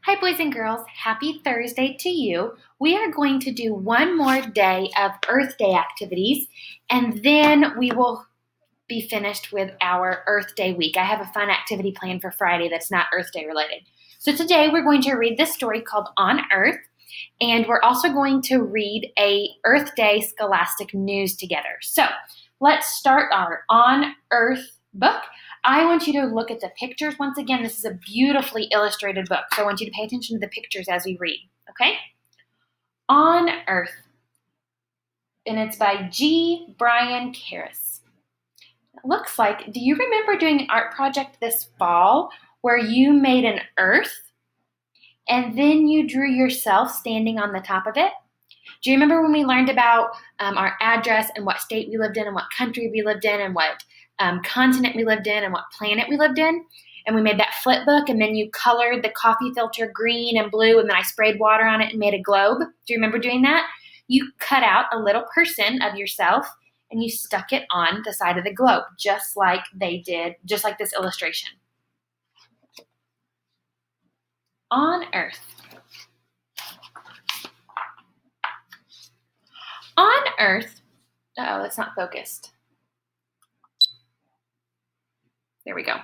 Hi, boys and girls. Happy Thursday to you. We are going to do one more day of Earth Day activities, and then we will be finished with our Earth Day week. I have a fun activity planned for Friday that's not Earth Day related. So today we're going to read this story called On Earth, and we're also going to read a Earth Day Scholastic News together. So let's start our On Earth book. I want you to look at the pictures. Once again, this is a beautifully illustrated book, so I want you to pay attention to the pictures as we read, okay? On Earth, and it's by G. Brian Karras. It looks like, do you remember doing an art project this fall where you made an Earth and then you drew yourself standing on the top of it? Do you remember when we learned about our address and what state we lived in and what country we lived in and what continent we lived in and what planet we lived in? And we made that flip book, and then you colored the coffee filter green and blue, and then I sprayed water on it and made a globe. Do you remember doing that? You cut out a little person of yourself, and you stuck it on the side of the globe, just like they did, just like this illustration. On Earth. On Earth, that's not focused. There we go.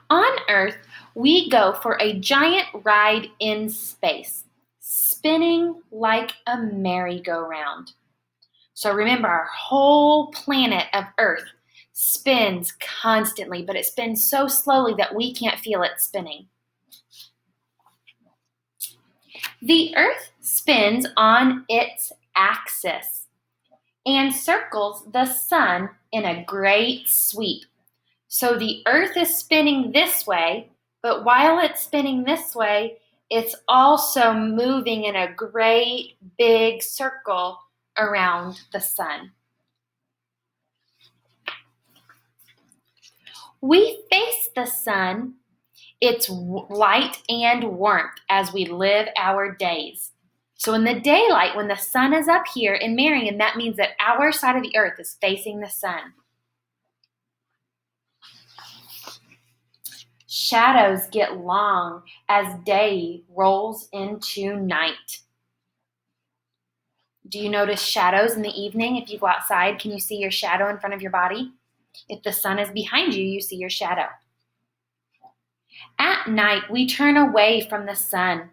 On Earth, we go for a giant ride in space, spinning like a merry-go-round. So remember, our whole planet of Earth spins constantly, but it spins so slowly that we can't feel it spinning. The Earth spins on its axis and circles the sun in a great sweep. So the Earth is spinning this way, but while it's spinning this way, it's also moving in a great big circle around the sun. We face the sun, its light and warmth as we live our days. So in the daylight, when the sun is up here in Marion, that means that our side of the earth is facing the sun. Shadows get long as day rolls into night. Do you notice shadows in the evening? If you go outside, can you see your shadow in front of your body? If the sun is behind you, you see your shadow. At night, we turn away from the sun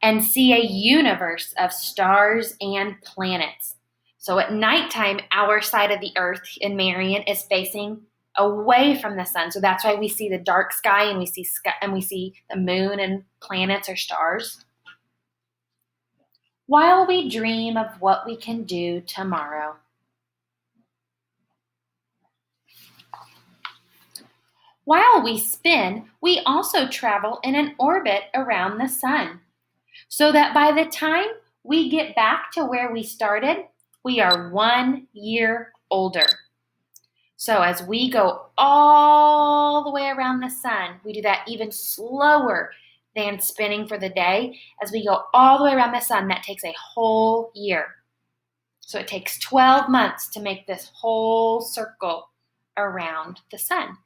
and see a universe of stars and planets. So at nighttime, our side of the earth in Marion is facing away from the sun. So that's why we see the dark sky and we see the moon and planets or stars. While we dream of what we can do tomorrow. While we spin, we also travel in an orbit around the sun, so that by the time we get back to where we started, we are 1 year older. So as we go all the way around the sun, we do that even slower than spinning for the day. As we go all the way around the sun, that takes a whole year. So it takes 12 months to make this whole circle around the sun.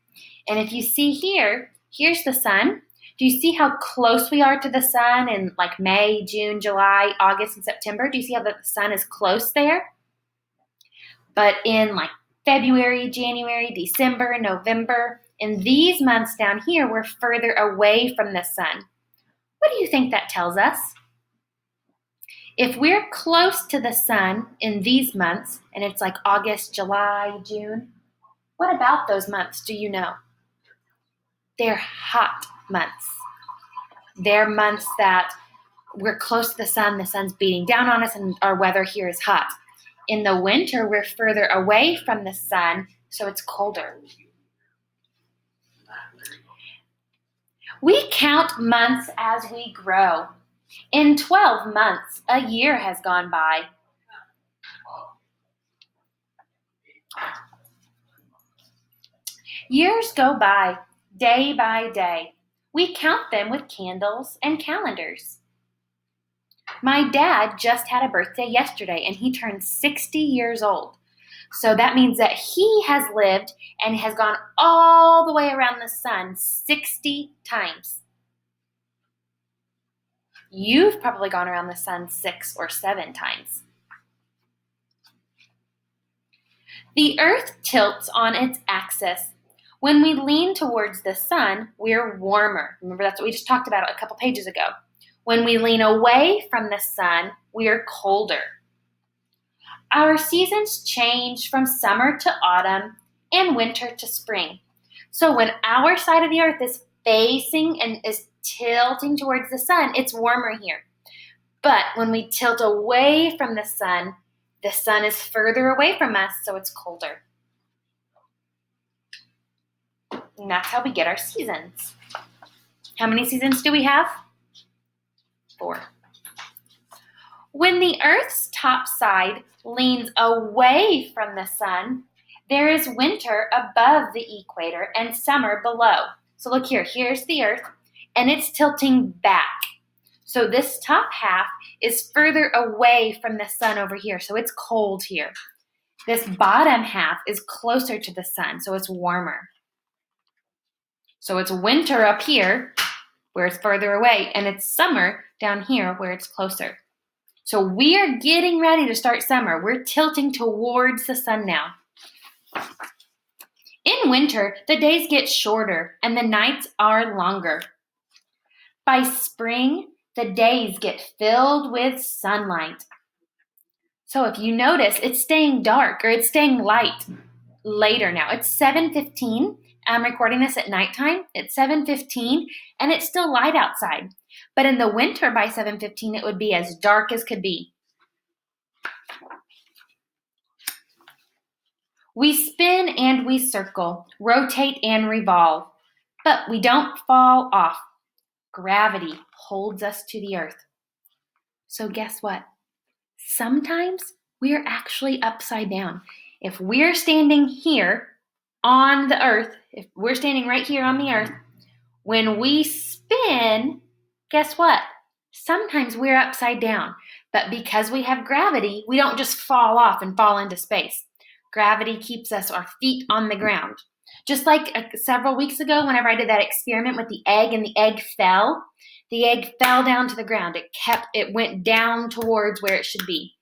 And if you see here, here's the sun. Do you see how close we are to the sun in like May, June, July, August, and September? Do you see how the sun is close there? But in like February, January, December, November, in these months down here, we're further away from the sun. What do you think that tells us? If we're close to the sun in these months, and it's like August, July, June, what about those months do you know? They're hot months. They're months that we're close to the sun's beating down on us, and our weather here is hot. In the winter, we're further away from the sun, so it's colder. We count months as we grow. In 12 months, a year has gone by. Years go by, day by day. We count them with candles and calendars. My dad just had a birthday yesterday, and he turned 60 years old. So that means that he has lived and has gone all the way around the sun 60 times. You've probably gone around the sun 6 or 7 times. The Earth tilts on its axis. When we lean towards the sun, we're warmer. Remember, that's what we just talked about a couple pages ago. When we lean away from the sun, we're colder. Our seasons change from summer to autumn and winter to spring. So when our side of the Earth is facing and is tilting towards the sun, it's warmer here. But when we tilt away from the sun is further away from us, so it's colder. And that's how we get our seasons. How many seasons do we have? 4. When the Earth's top side leans away from the sun, there is winter above the equator and summer below. So look here, here's the Earth, and it's tilting back. So this top half is further away from the sun over here, so it's cold here. This bottom half is closer to the sun, so it's warmer. So it's winter up here, where it's further away, and it's summer down here, where it's closer. So we are getting ready to start summer. We're tilting towards the sun now. In winter, the days get shorter and the nights are longer. By spring, the days get filled with sunlight. So if you notice, it's staying dark or it's staying light later now. It's 7:15. I'm recording this at nighttime. It's 7:15 and it's still light outside. But in the winter by 7:15, it would be as dark as could be. We spin and we circle, rotate and revolve, but we don't fall off. Gravity holds us to the earth. So guess what? Sometimes we're actually upside down. If we're standing here on the earth, if we're standing right here on the earth, when we spin, guess what? Sometimes we're upside down. But because we have gravity, we don't just fall off and fall into space. Gravity keeps us, our feet on the ground. Just like several weeks ago, whenever I did that experiment with the egg and the egg fell down to the ground. It went down towards where it should be.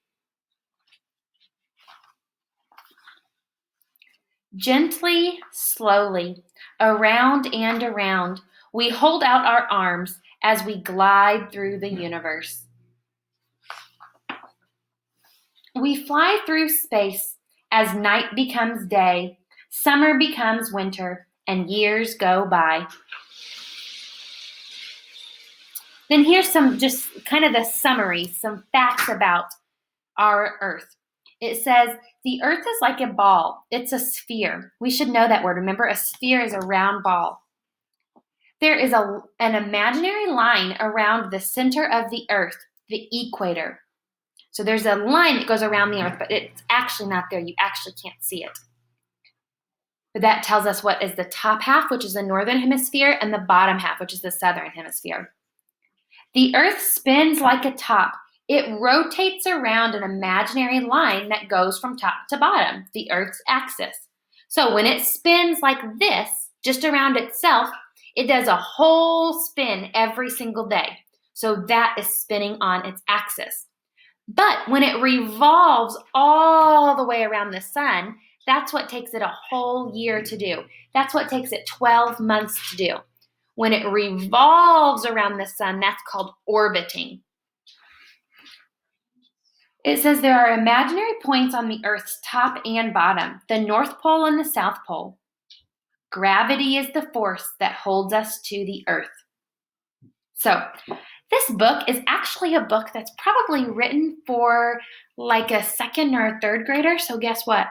Gently, slowly, around and around, we hold out our arms as we glide through the universe. We fly through space as night becomes day, summer becomes winter, and years go by. Then here's some just kind of the summary, some facts about our Earth. It says, the Earth is like a ball. It's a sphere. We should know that word. Remember, a sphere is a round ball. There is an imaginary line around the center of the Earth, the equator. So there's a line that goes around the Earth, but it's actually not there. You actually can't see it. But that tells us what is the top half, which is the northern hemisphere, and the bottom half, which is the southern hemisphere. The Earth spins like a top. It rotates around an imaginary line that goes from top to bottom, the Earth's axis. So when it spins like this, just around itself, it does a whole spin every single day. So that is spinning on its axis. But when it revolves all the way around the sun, that's what takes it a whole year to do. That's what takes it 12 months to do. When it revolves around the sun, that's called orbiting. It says there are imaginary points on the Earth's top and bottom, the North Pole and the South Pole. Gravity is the force that holds us to the Earth. So, this book is actually a book that's probably written for like a second or a third grader. So guess what?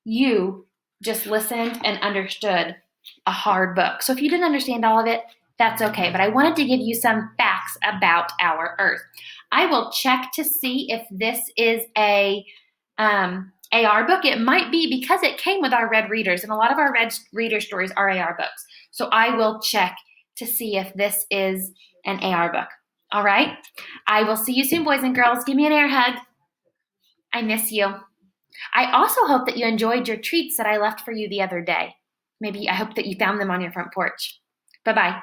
You just listened and understood a hard book. So if you didn't understand all of it, that's okay. But I wanted to give you some facts about our Earth. I will check to see if this is a AR book. It might be because it came with our Red Readers, and a lot of our Red Reader stories are AR books. So I will check to see if this is an AR book. All right? I will see you soon, boys and girls. Give me an air hug. I miss you. I also hope that you enjoyed your treats that I left for you the other day. Maybe I hope that you found them on your front porch. Bye bye.